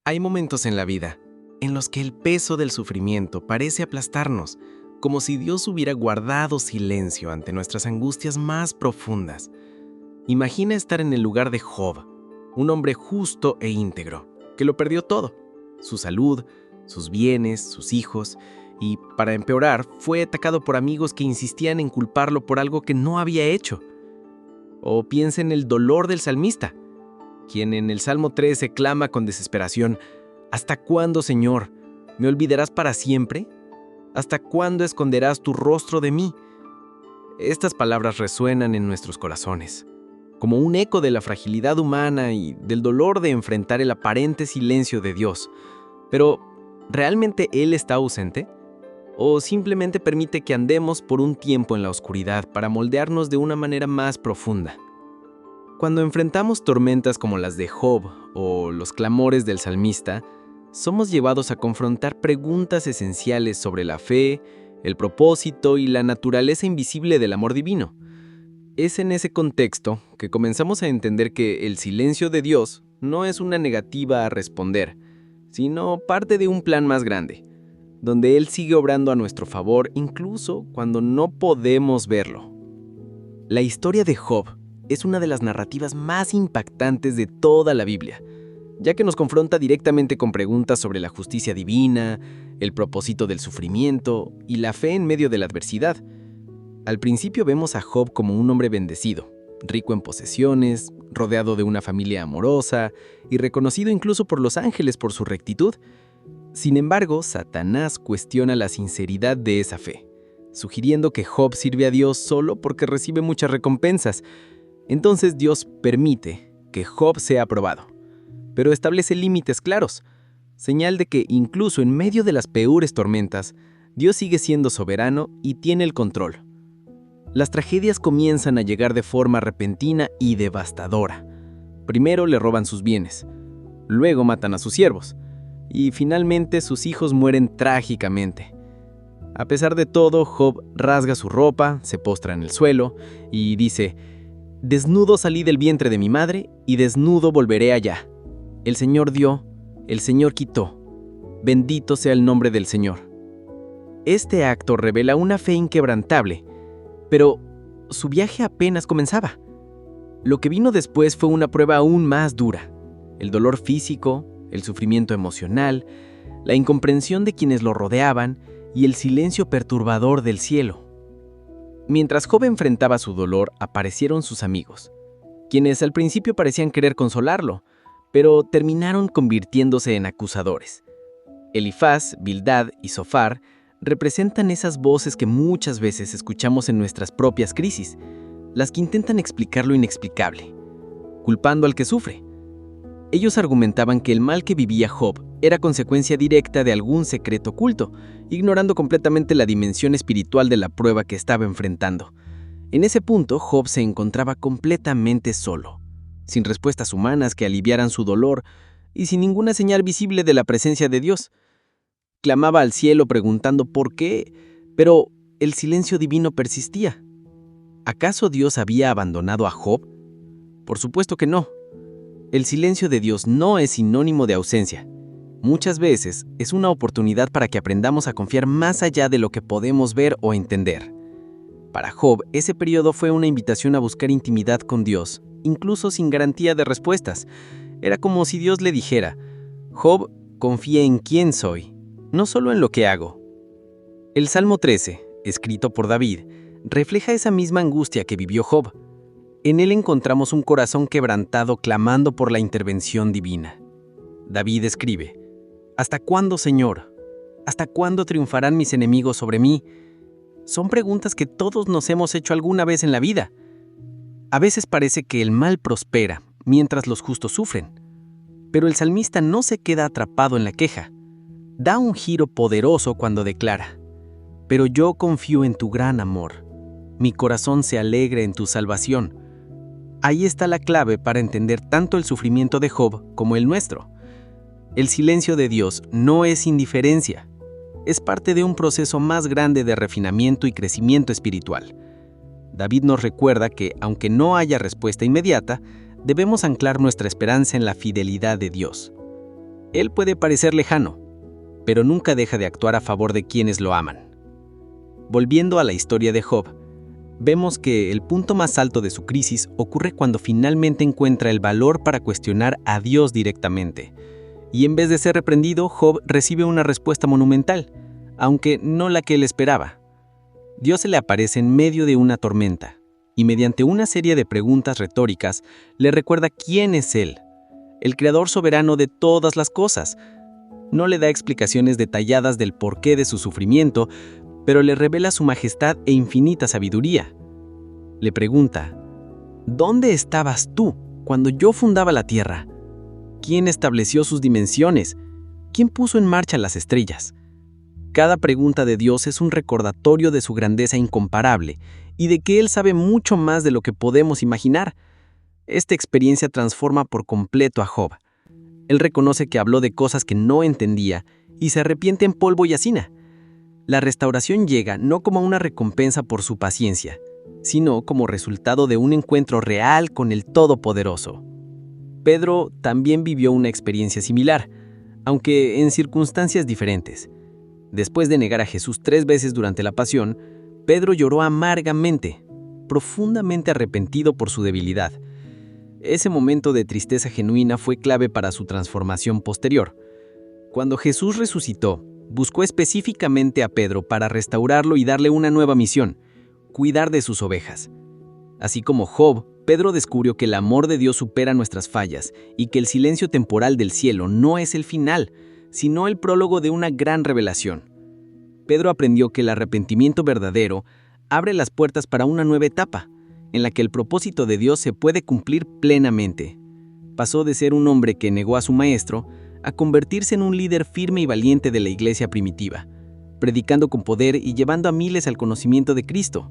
Hay momentos en la vida en los que el peso del sufrimiento parece aplastarnos, como si Dios hubiera guardado silencio ante nuestras angustias más profundas. Imagina estar en el lugar de Job, un hombre justo e íntegro, que lo perdió todo: su salud, sus bienes, sus hijos, y, para empeorar, fue atacado por amigos que insistían en culparlo por algo que no había hecho. O piensa en el dolor del salmista, quien en el Salmo 13 clama con desesperación: ¿Hasta cuándo, Señor? ¿Me olvidarás para siempre? ¿Hasta cuándo esconderás tu rostro de mí? Estas palabras resuenan en nuestros corazones, como un eco de la fragilidad humana y del dolor de enfrentar el aparente silencio de Dios. Pero, ¿realmente Él está ausente? ¿O simplemente permite que andemos por un tiempo en la oscuridad para moldearnos de una manera más profunda? Cuando enfrentamos tormentas como las de Job o los clamores del salmista, somos llevados a confrontar preguntas esenciales sobre la fe, el propósito y la naturaleza invisible del amor divino. Es en ese contexto que comenzamos a entender que el silencio de Dios no es una negativa a responder, sino parte de un plan más grande, donde Él sigue obrando a nuestro favor incluso cuando no podemos verlo. La historia de Job es una de las narrativas más impactantes de toda la Biblia, ya que nos confronta directamente con preguntas sobre la justicia divina, el propósito del sufrimiento y la fe en medio de la adversidad. Al principio vemos a Job como un hombre bendecido, rico en posesiones, rodeado de una familia amorosa y reconocido incluso por los ángeles por su rectitud. Sin embargo, Satanás cuestiona la sinceridad de esa fe, sugiriendo que Job sirve a Dios solo porque recibe muchas recompensas. Entonces Dios permite que Job sea aprobado, pero establece límites claros, señal de que incluso en medio de las peores tormentas, Dios sigue siendo soberano y tiene el control. Las tragedias comienzan a llegar de forma repentina y devastadora. Primero le roban sus bienes, luego matan a sus siervos, y finalmente sus hijos mueren trágicamente. A pesar de todo, Job rasga su ropa, se postra en el suelo y dice: «Desnudo salí del vientre de mi madre y desnudo volveré allá. El Señor dio, el Señor quitó. Bendito sea el nombre del Señor». Este acto revela una fe inquebrantable, pero su viaje apenas comenzaba. Lo que vino después fue una prueba aún más dura: el dolor físico, el sufrimiento emocional, la incomprensión de quienes lo rodeaban y el silencio perturbador del cielo. Mientras Job enfrentaba su dolor, aparecieron sus amigos, quienes al principio parecían querer consolarlo, pero terminaron convirtiéndose en acusadores. Elifaz, Bildad y Zofar representan esas voces que muchas veces escuchamos en nuestras propias crisis, las que intentan explicar lo inexplicable, culpando al que sufre. Ellos argumentaban que el mal que vivía Job era consecuencia directa de algún secreto oculto, ignorando completamente la dimensión espiritual de la prueba que estaba enfrentando. En ese punto, Job se encontraba completamente solo, sin respuestas humanas que aliviaran su dolor y sin ninguna señal visible de la presencia de Dios. Clamaba al cielo preguntando por qué, pero el silencio divino persistía. ¿Acaso Dios había abandonado a Job? Por supuesto que no. El silencio de Dios no es sinónimo de ausencia. Muchas veces es una oportunidad para que aprendamos a confiar más allá de lo que podemos ver o entender. Para Job, ese periodo fue una invitación a buscar intimidad con Dios, incluso sin garantía de respuestas. Era como si Dios le dijera: «Job, confía en quién soy, no solo en lo que hago». El Salmo 13, escrito por David, refleja esa misma angustia que vivió Job. En él encontramos un corazón quebrantado clamando por la intervención divina. David escribe: «¿Hasta cuándo, Señor? ¿Hasta cuándo triunfarán mis enemigos sobre mí?». Son preguntas que todos nos hemos hecho alguna vez en la vida. A veces parece que el mal prospera mientras los justos sufren, pero el salmista no se queda atrapado en la queja. Da un giro poderoso cuando declara: «Pero yo confío en tu gran amor. Mi corazón se alegra en tu salvación». Ahí está la clave para entender tanto el sufrimiento de Job como el nuestro. El silencio de Dios no es indiferencia. Es parte de un proceso más grande de refinamiento y crecimiento espiritual. David nos recuerda que, aunque no haya respuesta inmediata, debemos anclar nuestra esperanza en la fidelidad de Dios. Él puede parecer lejano, pero nunca deja de actuar a favor de quienes lo aman. Volviendo a la historia de Job, vemos que el punto más alto de su crisis ocurre cuando finalmente encuentra el valor para cuestionar a Dios directamente. Y en vez de ser reprendido, Job recibe una respuesta monumental, aunque no la que él esperaba. Dios se le aparece en medio de una tormenta, y mediante una serie de preguntas retóricas, le recuerda quién es Él, el creador soberano de todas las cosas. No le da explicaciones detalladas del porqué de su sufrimiento, pero le revela su majestad e infinita sabiduría. Le pregunta: ¿dónde estabas tú cuando yo fundaba la tierra? ¿Quién estableció sus dimensiones? ¿Quién puso en marcha las estrellas? Cada pregunta de Dios es un recordatorio de su grandeza incomparable y de que Él sabe mucho más de lo que podemos imaginar. Esta experiencia transforma por completo a Job. Él reconoce que habló de cosas que no entendía y se arrepiente en polvo y hacina. La restauración llega no como una recompensa por su paciencia, sino como resultado de un encuentro real con el Todopoderoso. Pedro también vivió una experiencia similar, aunque en circunstancias diferentes. Después de negar a Jesús 3 veces durante la pasión, Pedro lloró amargamente, profundamente arrepentido por su debilidad. Ese momento de tristeza genuina fue clave para su transformación posterior. Cuando Jesús resucitó, buscó específicamente a Pedro para restaurarlo y darle una nueva misión: cuidar de sus ovejas. Así como Job, Pedro descubrió que el amor de Dios supera nuestras fallas y que el silencio temporal del cielo no es el final, sino el prólogo de una gran revelación. Pedro aprendió que el arrepentimiento verdadero abre las puertas para una nueva etapa, en la que el propósito de Dios se puede cumplir plenamente. Pasó de ser un hombre que negó a su maestro a convertirse en un líder firme y valiente de la iglesia primitiva, predicando con poder y llevando a miles al conocimiento de Cristo.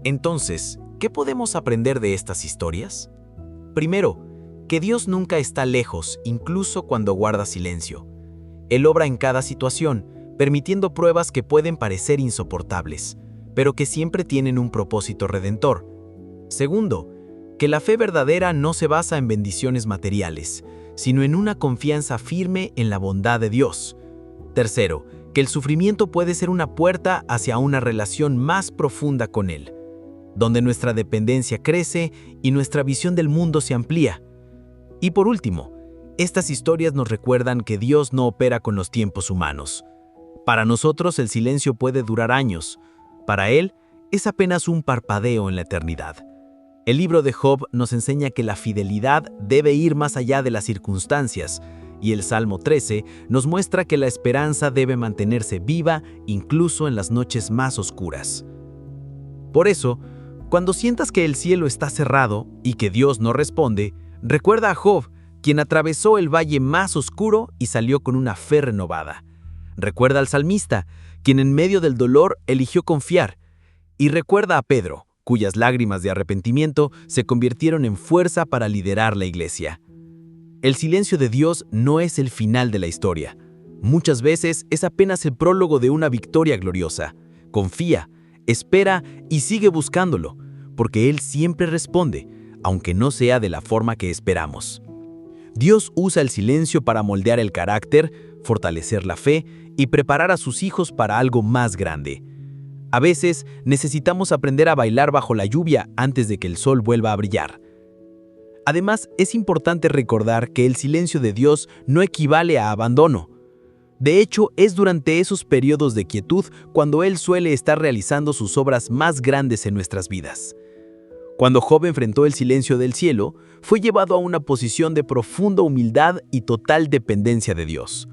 Entonces, ¿qué podemos aprender de estas historias? Primero, que Dios nunca está lejos, incluso cuando guarda silencio. Él obra en cada situación, permitiendo pruebas que pueden parecer insoportables, pero que siempre tienen un propósito redentor. Segundo, que la fe verdadera no se basa en bendiciones materiales, sino en una confianza firme en la bondad de Dios. Tercero, que el sufrimiento puede ser una puerta hacia una relación más profunda con Él, donde nuestra dependencia crece y nuestra visión del mundo se amplía. Y por último, estas historias nos recuerdan que Dios no opera con los tiempos humanos. Para nosotros el silencio puede durar años, para Él es apenas un parpadeo en la eternidad. El libro de Job nos enseña que la fidelidad debe ir más allá de las circunstancias, y el Salmo 13 nos muestra que la esperanza debe mantenerse viva incluso en las noches más oscuras. Por eso, cuando sientas que el cielo está cerrado y que Dios no responde, recuerda a Job, quien atravesó el valle más oscuro y salió con una fe renovada. Recuerda al salmista, quien en medio del dolor eligió confiar. Y recuerda a Pedro, cuyas lágrimas de arrepentimiento se convirtieron en fuerza para liderar la iglesia. El silencio de Dios no es el final de la historia. Muchas veces es apenas el prólogo de una victoria gloriosa. Confía, espera y sigue buscándolo, porque Él siempre responde, aunque no sea de la forma que esperamos. Dios usa el silencio para moldear el carácter, fortalecer la fe y preparar a sus hijos para algo más grande. A veces necesitamos aprender a bailar bajo la lluvia antes de que el sol vuelva a brillar. Además, es importante recordar que el silencio de Dios no equivale a abandono. De hecho, es durante esos periodos de quietud cuando Él suele estar realizando sus obras más grandes en nuestras vidas. Cuando Job enfrentó el silencio del cielo, fue llevado a una posición de profunda humildad y total dependencia de Dios.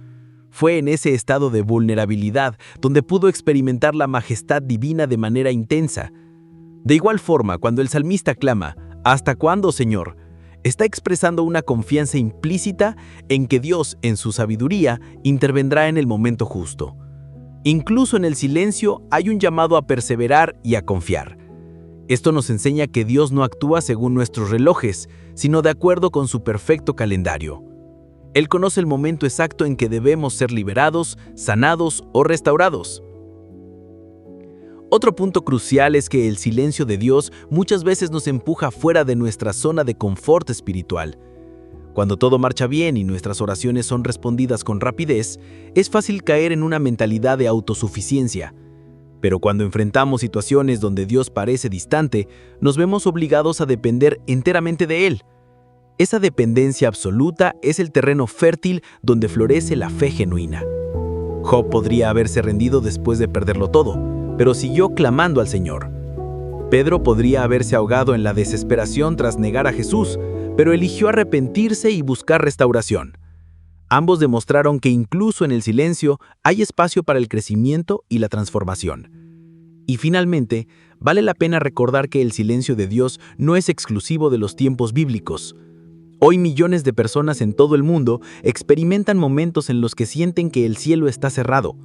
Fue en ese estado de vulnerabilidad donde pudo experimentar la majestad divina de manera intensa. De igual forma, cuando el salmista clama, ¿hasta cuándo, Señor?, está expresando una confianza implícita en que Dios, en su sabiduría, intervendrá en el momento justo. Incluso en el silencio hay un llamado a perseverar y a confiar. Esto nos enseña que Dios no actúa según nuestros relojes, sino de acuerdo con su perfecto calendario. Él conoce el momento exacto en que debemos ser liberados, sanados o restaurados. Otro punto crucial es que el silencio de Dios muchas veces nos empuja fuera de nuestra zona de confort espiritual. Cuando todo marcha bien y nuestras oraciones son respondidas con rapidez, es fácil caer en una mentalidad de autosuficiencia. Pero cuando enfrentamos situaciones donde Dios parece distante, nos vemos obligados a depender enteramente de Él. Esa dependencia absoluta es el terreno fértil donde florece la fe genuina. Job podría haberse rendido después de perderlo todo, pero siguió clamando al Señor. Pedro podría haberse ahogado en la desesperación tras negar a Jesús, pero eligió arrepentirse y buscar restauración. Ambos demostraron que incluso en el silencio hay espacio para el crecimiento y la transformación. Y finalmente, vale la pena recordar que el silencio de Dios no es exclusivo de los tiempos bíblicos. Hoy millones de personas en todo el mundo experimentan momentos en los que sienten que el cielo está cerrado,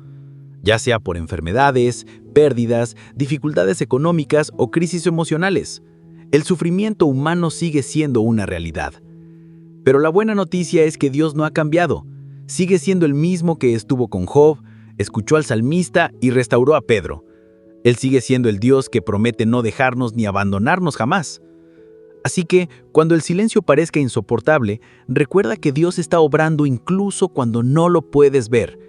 ya sea por enfermedades, pérdidas, dificultades económicas o crisis emocionales. El sufrimiento humano sigue siendo una realidad. Pero la buena noticia es que Dios no ha cambiado. Sigue siendo el mismo que estuvo con Job, escuchó al salmista y restauró a Pedro. Él sigue siendo el Dios que promete no dejarnos ni abandonarnos jamás. Así que, cuando el silencio parezca insoportable, recuerda que Dios está obrando incluso cuando no lo puedes ver.